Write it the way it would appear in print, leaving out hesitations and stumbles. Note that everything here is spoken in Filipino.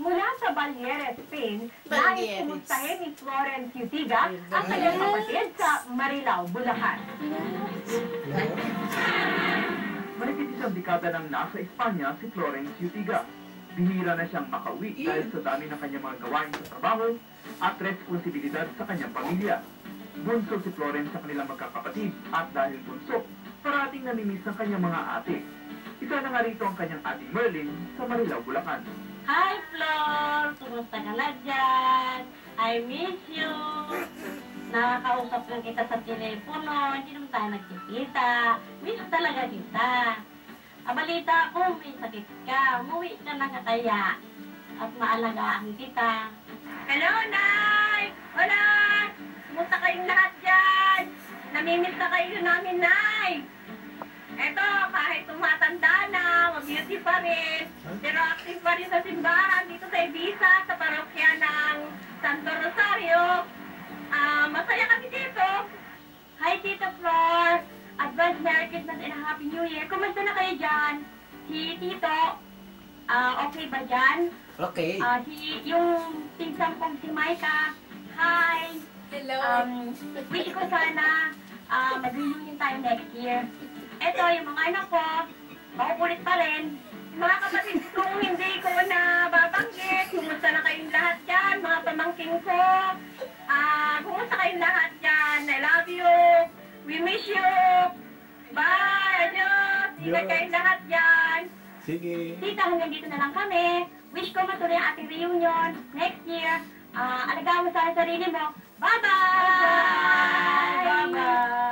Mula sa Balyere, Spain, nais Balyeres. kumustahin ni Florence Utiga ang kanyang kapatid sa Marilao, Bulacan. Mahigit isang dekada nang nasa Espanya si Florence Utiga. Bihira na siyang makauwi dahil sa dami ng kanyang mga gawain sa trabaho at responsibilidad sa kanyang pamilya. Bunso si Florence sa kanilang magkakapatid at dahil bunso, parating namimiss ang kanyang mga ate. Isa na nga rito ang kanyang ating Merlin sa Marilao, Bulacan. Hi, Flor! Kumusta ka na dyan? I miss you! Nakakausap lang kita sa telepono, hindi naman tayo nagkikita. Miss talaga kita. Balita ko, may sakit ka. Umuwi ka na nga kaya. At maalagaan kita. Hello, Nay! Hola! Kumusta kayong lahat dyan? Namimiss na kayo namin, Nay! Eto, kahit tumatanda na, mag-beauty pa rin, pero active pa rin sa simbahan dito sa Ibiza, sa parokya ng Santo Rosario. Masaya kami dito. Hi, Tita Flor! Advance Merry Christmas and Happy New Year. Kumusta na kayo dyan? Si Tito, okay ba dyan? Okay. Yung pinsang kong si Maika, hi! Hello. Wish ko sana mag-reunion tayo next year. Eto, yung mga anak ko, makukulit pa rin. Mga kapatid kong hindi ko na babanggit, kumusta na kayong lahat dyan, mga pamangking ko. Kumusta kayong lahat dyan? I love you. We miss you. Bye. Adios. Ingat kayong lahat dyan. Sige. Tita, hanggang dito na lang kami. Wish ko matuloy ang ating reunion next year. Alagaan mo sa sarili mo. Bye-bye! Bye-bye.